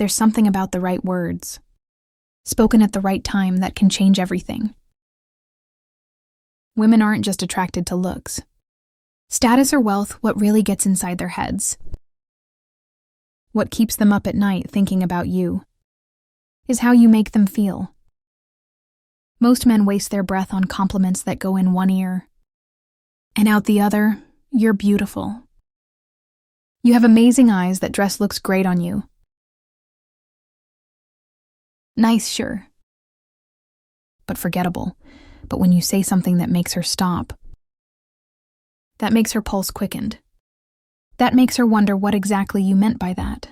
There's something about the right words, spoken at the right time, that can change everything. Women aren't just attracted to looks. Status or wealth, what really gets inside their heads, what keeps them up at night thinking about you, is how you make them feel. Most men waste their breath on compliments that go in one ear and out the other. You're beautiful. You have amazing eyes. That dress looks great on you. Nice, sure, but forgettable. But when you say something that makes her stop, that makes her pulse quickened, that makes her wonder what exactly you meant by that.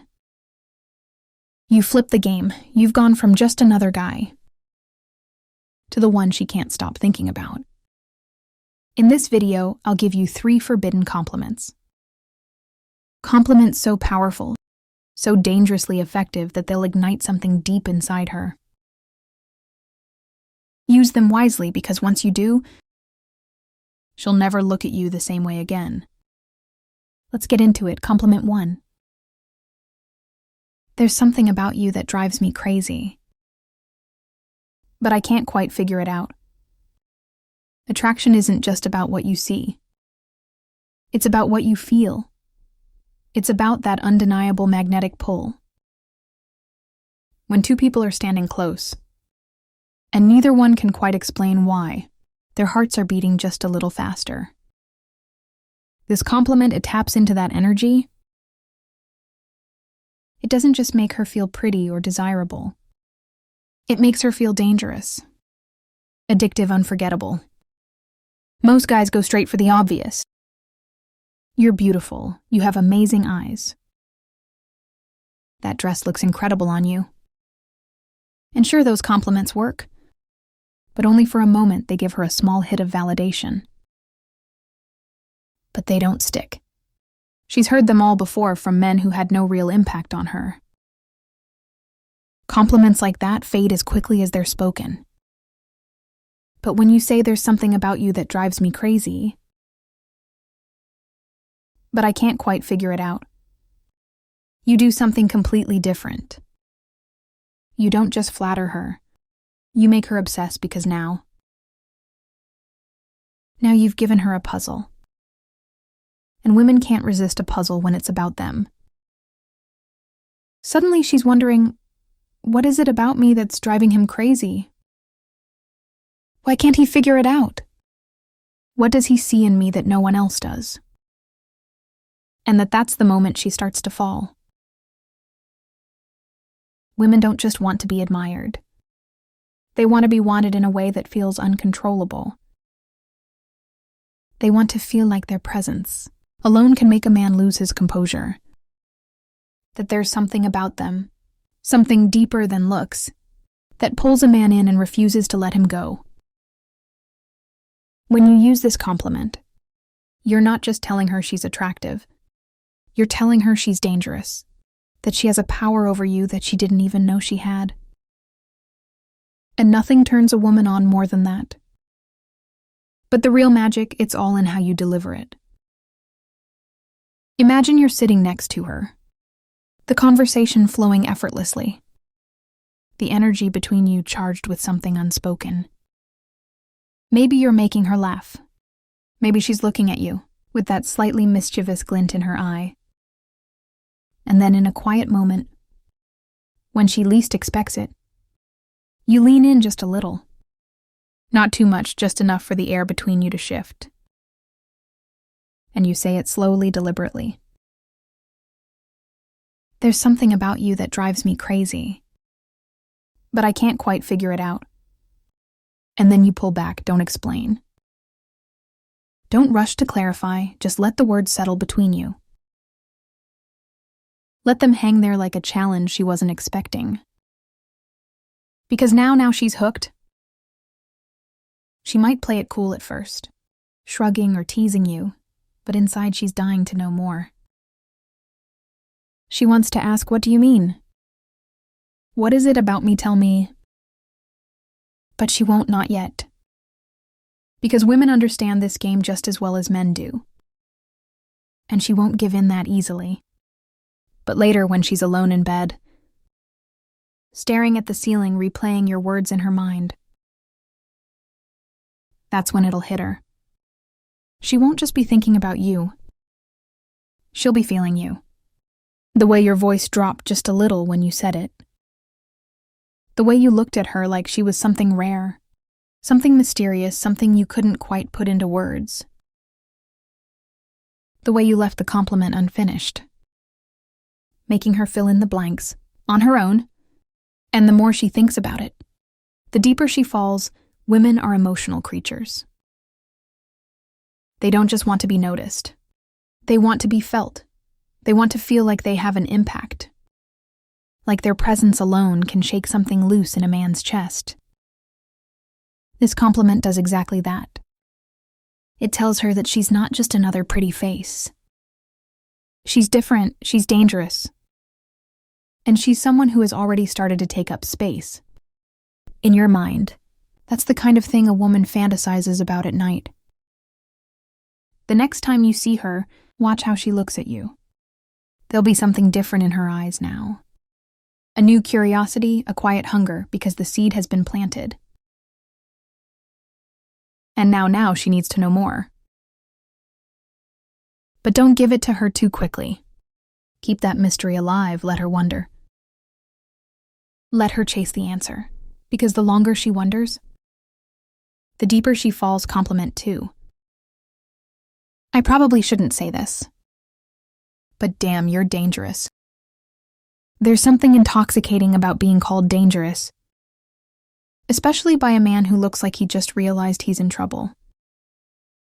You flip the game. You've gone from just another guy to the one she can't stop thinking about. In this video, I'll give you 3 forbidden compliments. Compliments so powerful, so dangerously effective that they'll ignite something deep inside her. Use them wisely, because once you do, she'll never look at you the same way again. Let's get into it. Compliment 1. There's something about you that drives me crazy, but I can't quite figure it out. Attraction isn't just about what you see. It's about what you feel. It's about that undeniable magnetic pull. When 2 people are standing close, and neither one can quite explain why, their hearts are beating just a little faster. This compliment, it taps into that energy. It doesn't just make her feel pretty or desirable. It makes her feel dangerous, addictive, unforgettable. Most guys go straight for the obvious. You're beautiful. You have amazing eyes. That dress looks incredible on you. And sure, those compliments work, but only for a moment. They give her a small hit of validation. But they don't stick. She's heard them all before from men who had no real impact on her. Compliments like that fade as quickly as they're spoken. But when you say there's something about you that drives me crazy, but I can't quite figure it out, you do something completely different. You don't just flatter her. You make her obsess, because now you've given her a puzzle. And women can't resist a puzzle when it's about them. Suddenly she's wondering, what is it about me that's driving him crazy? Why can't he figure it out? What does he see in me that no one else does? And that's the moment she starts to fall. Women don't just want to be admired. They want to be wanted in a way that feels uncontrollable. They want to feel like their presence alone can make a man lose his composure. That there's something about them, something deeper than looks, that pulls a man in and refuses to let him go. When you use this compliment, you're not just telling her she's attractive. You're telling her she's dangerous, that she has a power over you that she didn't even know she had. And nothing turns a woman on more than that. But the real magic, it's all in how you deliver it. Imagine you're sitting next to her, the conversation flowing effortlessly, the energy between you charged with something unspoken. Maybe you're making her laugh. Maybe she's looking at you with that slightly mischievous glint in her eye. And then in a quiet moment, when she least expects it, you lean in just a little. Not too much, just enough for the air between you to shift. And you say it slowly, deliberately. There's something about you that drives me crazy, but I can't quite figure it out. And then you pull back, don't explain. Don't rush to clarify, just let the words settle between you. Let them hang there like a challenge she wasn't expecting. Because now she's hooked. She might play it cool at first, shrugging or teasing you, but inside she's dying to know more. She wants to ask, what do you mean? What is it about me? Tell me. But she won't, not yet. Because women understand this game just as well as men do. And she won't give in that easily. But later, when she's alone in bed, staring at the ceiling, replaying your words in her mind. That's when it'll hit her. She won't just be thinking about you. She'll be feeling you. The way your voice dropped just a little when you said it. The way you looked at her like she was something rare, something mysterious, something you couldn't quite put into words. The way you left the compliment unfinished, making her fill in the blanks, on her own. And the more she thinks about it, the deeper she falls. Women are emotional creatures. They don't just want to be noticed. They want to be felt. They want to feel like they have an impact. Like their presence alone can shake something loose in a man's chest. This compliment does exactly that. It tells her that she's not just another pretty face. She's different, she's dangerous. And she's someone who has already started to take up space. In your mind, that's the kind of thing a woman fantasizes about at night. The next time you see her, watch how she looks at you. There'll be something different in her eyes now. A new curiosity, a quiet hunger, because the seed has been planted. And now she needs to know more. But don't give it to her too quickly. Keep that mystery alive, let her wonder. Let her chase the answer, because the longer she wonders, the deeper she falls. Compliment too. I probably shouldn't say this, but damn, you're dangerous. There's something intoxicating about being called dangerous, especially by a man who looks like he just realized he's in trouble.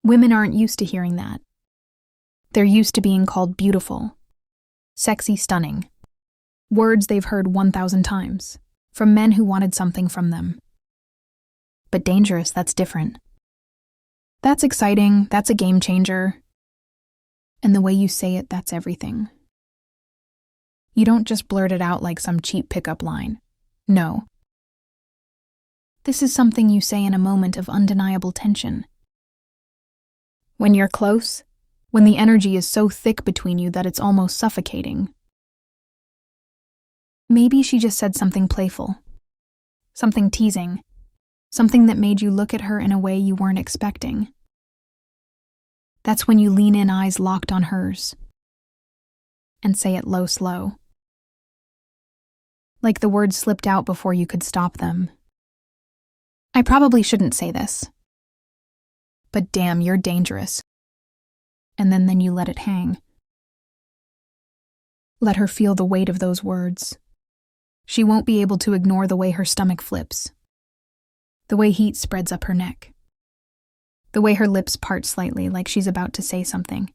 Women aren't used to hearing that. They're used to being called beautiful, sexy, stunning, words they've heard 1,000 times, from men who wanted something from them. But dangerous, that's different. That's exciting, that's a game changer. And the way you say it, that's everything. You don't just blurt it out like some cheap pickup line. No. This is something you say in a moment of undeniable tension. When you're close, when the energy is so thick between you that it's almost suffocating. Maybe she just said something playful, something teasing, something that made you look at her in a way you weren't expecting. That's when you lean in, eyes locked on hers, and say it low, slow. Like the words slipped out before you could stop them. I probably shouldn't say this, but damn, you're dangerous. And then you let it hang. Let her feel the weight of those words. She won't be able to ignore the way her stomach flips, the way heat spreads up her neck, the way her lips part slightly like she's about to say something.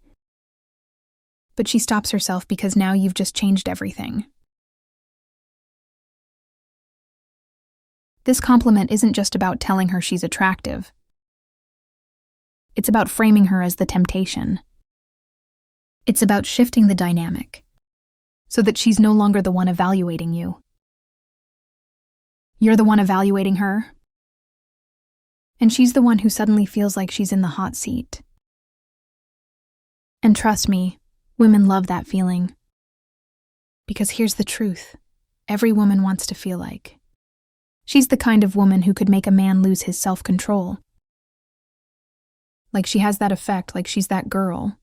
But she stops herself because now you've just changed everything. This compliment isn't just about telling her she's attractive. It's about framing her as the temptation. It's about shifting the dynamic so that she's no longer the one evaluating you. You're the one evaluating her, and she's the one who suddenly feels like she's in the hot seat. And trust me, women love that feeling. Because here's the truth, every woman wants to feel like. She's the kind of woman who could make a man lose his self-control. Like she has that effect, like she's that girl.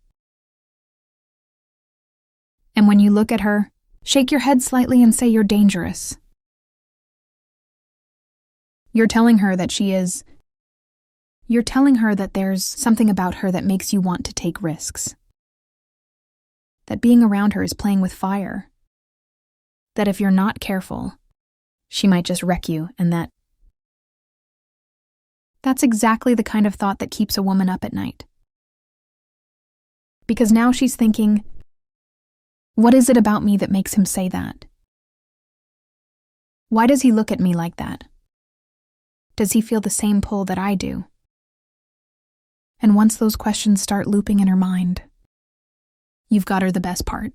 And when you look at her, shake your head slightly and say you're dangerous. You're telling her that she is. You're telling her that there's something about her that makes you want to take risks. That being around her is playing with fire. That if you're not careful, she might just wreck you, and that's exactly the kind of thought that keeps a woman up at night. Because now she's thinking, what is it about me that makes him say that? Why does he look at me like that? Does he feel the same pull that I do? And once those questions start looping in her mind, you've got her the best part.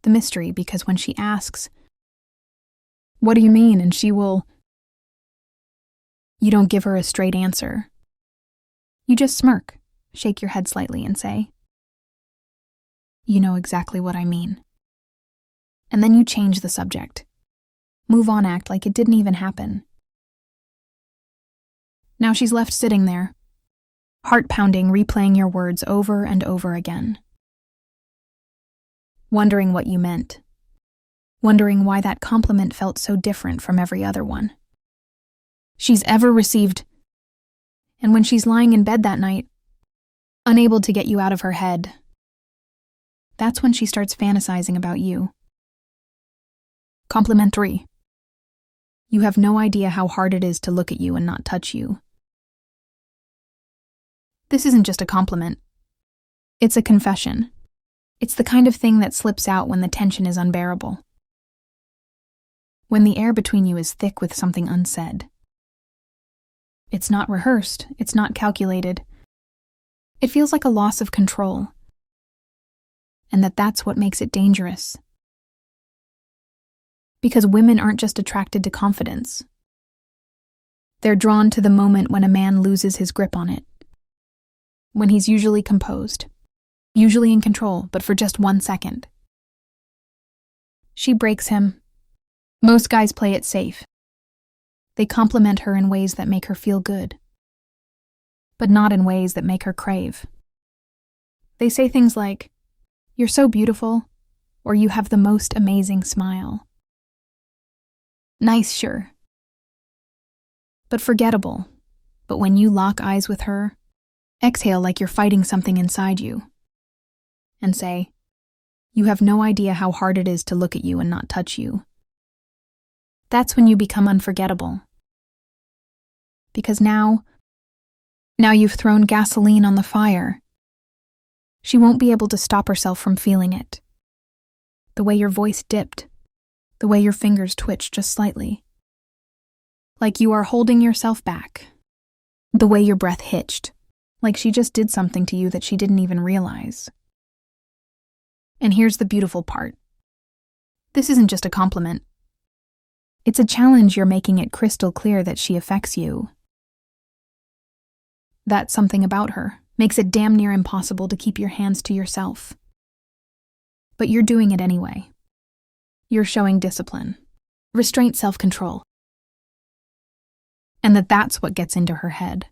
The mystery, because when she asks, what do you mean? And she will, you don't give her a straight answer. You just smirk, shake your head slightly and say, you know exactly what I mean. And then you change the subject. Move on, act like it didn't even happen. Now she's left sitting there, heart pounding, replaying your words over and over again. Wondering what you meant. Wondering why that compliment felt so different from every other one she's ever received. And when she's lying in bed that night, unable to get you out of her head, that's when she starts fantasizing about you. Compliment 3. You have no idea how hard it is to look at you and not touch you. This isn't just a compliment. It's a confession. It's the kind of thing that slips out when the tension is unbearable. When the air between you is thick with something unsaid. It's not rehearsed. It's not calculated. It feels like a loss of control. And that's what makes it dangerous. Because women aren't just attracted to confidence. They're drawn to the moment when a man loses his grip on it. When he's usually composed, usually in control, but for just 1 second. She breaks him. Most guys play it safe. They compliment her in ways that make her feel good, but not in ways that make her crave. They say things like, "You're so beautiful," or "You have the most amazing smile." Nice, sure. But forgettable. But when you lock eyes with her, exhale like you're fighting something inside you, and say, "You have no idea how hard it is to look at you and not touch you." That's when you become unforgettable. Because now you've thrown gasoline on the fire. She won't be able to stop herself from feeling it. The way your voice dipped, the way your fingers twitched just slightly. Like you are holding yourself back. The way your breath hitched, like she just did something to you that she didn't even realize. And here's the beautiful part. This isn't just a compliment. It's a challenge. You're making it crystal clear that she affects you. That something about her makes it damn near impossible to keep your hands to yourself. But you're doing it anyway. You're showing discipline, restraint, self-control. And that's what gets into her head.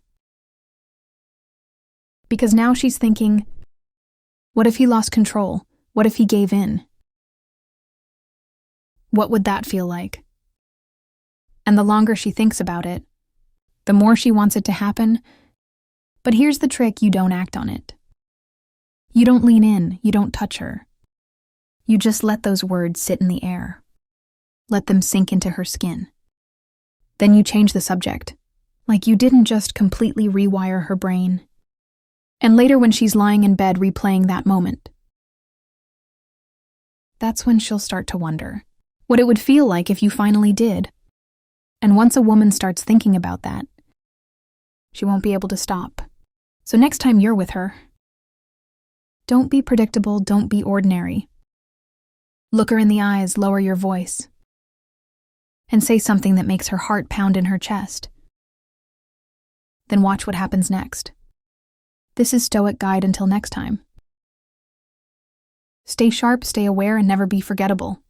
Because now she's thinking, what if he lost control? What if he gave in? What would that feel like? And the longer she thinks about it, the more she wants it to happen. But here's the trick: you don't act on it. You don't lean in, you don't touch her. You just let those words sit in the air. Let them sink into her skin. Then you change the subject, like you didn't just completely rewire her brain. And later when she's lying in bed replaying that moment, that's when she'll start to wonder what it would feel like if you finally did. And once a woman starts thinking about that, she won't be able to stop. So next time you're with her, don't be predictable, don't be ordinary. Look her in the eyes, lower your voice, and say something that makes her heart pound in her chest. Then watch what happens next. This is Stoic Guide. Until next time. Stay sharp, stay aware, and never be forgettable.